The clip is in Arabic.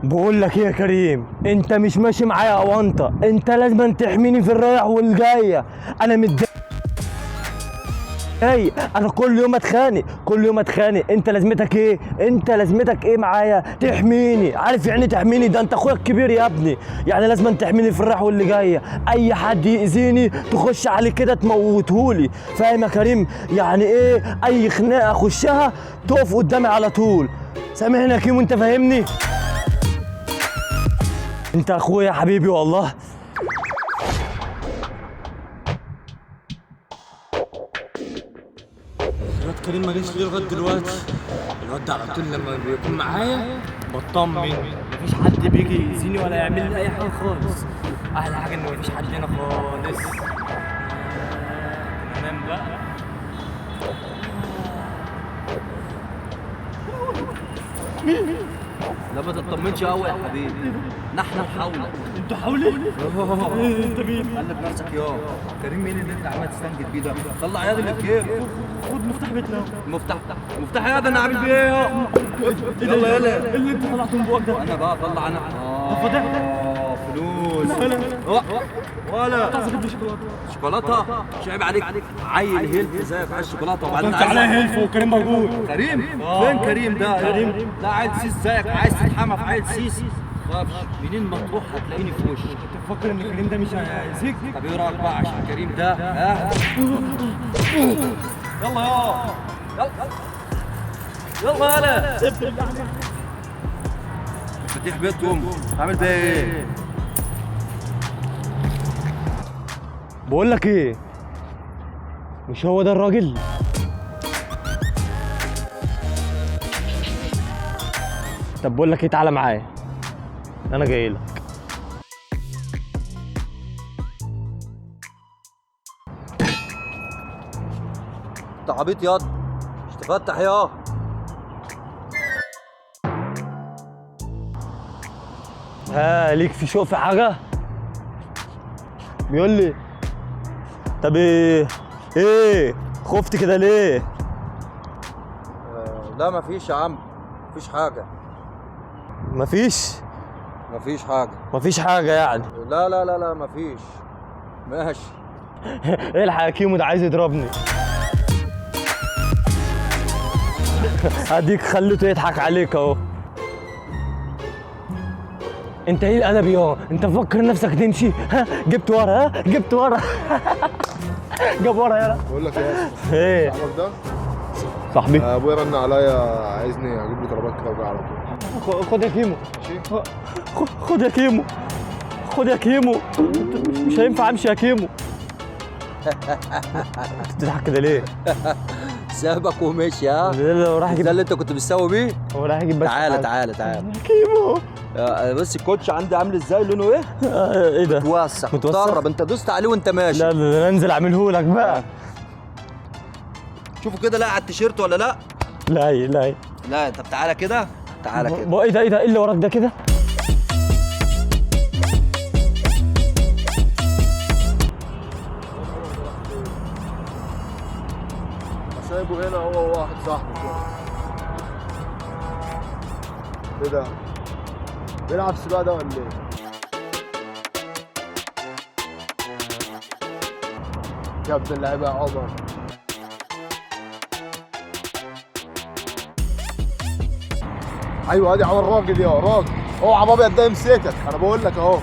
بقول لك ايه يا كريم، انت مش ماشي معايا اونطه، انت لازم تحميني في الرايح والجايه. انا متضايق، انا كل يوم اتخانق كل يوم اتخانق. انت لازمتك ايه؟ انت لازمتك ايه معايا؟ تحميني، عارف يعني تحميني؟ ده انت اخويا الكبير يا ابني، يعني لازم تحميني في الرايح واللي جايه. اي حد يأذيني تخش عليه كده تموتهولي، فاهم يا كريم؟ يعني ايه اي خناقه اخشها تقف قدامي على طول. سامحني يا كيمو، انت فاهمني؟ انت اخويا يا حبيبي والله. الواد كريم ما جاش ليه لغايه دلوقتي؟ الواد ده على طول لما بيكون معايا بطمن، مفيش حد بيجي يأذيني ولا يعمل لي اي حاجه خالص. احلى حاجه ان مفيش حد هنا خالص. ننام بقى. لا ما تطمنش قوي يا حبيبي، نحن حولك. انتوا حولي؟ انت مين؟ قلب نفسك يا كريم. مين اللي انت عمال تستنجد بيه ده؟ طلع يد اللي في جيبك. خد مفتاح بيتنا. مفتاح يد انا عامل بيه ايه؟ يلا يلا. ايه اللي انت طلعته من بوقك ده؟ انا بقى اطلع انا فضحت. فلوس. لا ولا تجيب لي شوكولاته. شوكولاته؟ مش عيب عليك؟ عيل هيلث زيك عايز شوكولاته وبعدين انت عليا هيلف وكريم موجود. كريم؟ فين كريم ده؟ كريم لا عيل سيس زيك عايز تتحمى في عيل سيس. منين ما تروح هتلاقيني في وشك. انت فاكر ان كريم ده مش هيأذيك؟ طب ايه رايك بقى عشان كريم ده يلا يلا مفاتيح بيتهم عامل بيها ايه؟ بقول لك ايه، مش هو ده الراجل؟ طب بقول لك ايه، تعالى معايا، انا جاي لك. انت عبيط ياض، مش تفتح يا ها، ليك في شوق في حاجه؟ بيقول لي طب ايه خفت كده ليه؟ لا مفيش يا عم، مفيش حاجة. مفيش مفيش حاجه يعني؟ لا مفيش. ماشي. الحق يا كيمو، ده عايز يضربني. اديك خليته يضحك عليك اهو. انت ايه الادب يا؟ انت مفكر نفسك تمشي؟ ها جبت ورا؟ جبت ورا. جاب ورا يلا. بقول لك ايه، ايه صاحبك ده صاحبي؟ ابويا رن عليا عايزني اجيب له طلبات كده وجاي على طول. خد يا كيمو. خد يا كيمو، خد يا كيمو. مش هينفع امشي يا كيمو. انت بتضحك كده ليه؟ سابك ومشي ها؟ ده راح يجيب، ده اللي انت كنت بتسوي بيه؟ هو راح يجيب بس. تعالى كيمو. بس الكوتش عندي عامل ازاي؟ لونه ايه؟ ايه ده؟ متوسخ. متوسخ؟ طرب، انت دوست عليه وانت ماشي. لا انا انزل اعمله لك بقى. شوفوا كده، لا على التيشيرت ولا لا؟ لا طب تعالى كده. ايه ده ايه اللي وراك ده كده؟ سايبه هنا هو وواحد صاحبه كده. ايه ده؟ بيلعب سباق ده ولا ايه؟ يا ابن اللعيبه يا عمر. ايوه ادي عمر راجل يا راجل. اوعى بابا ده يمسكك، انا بقول لك اهو.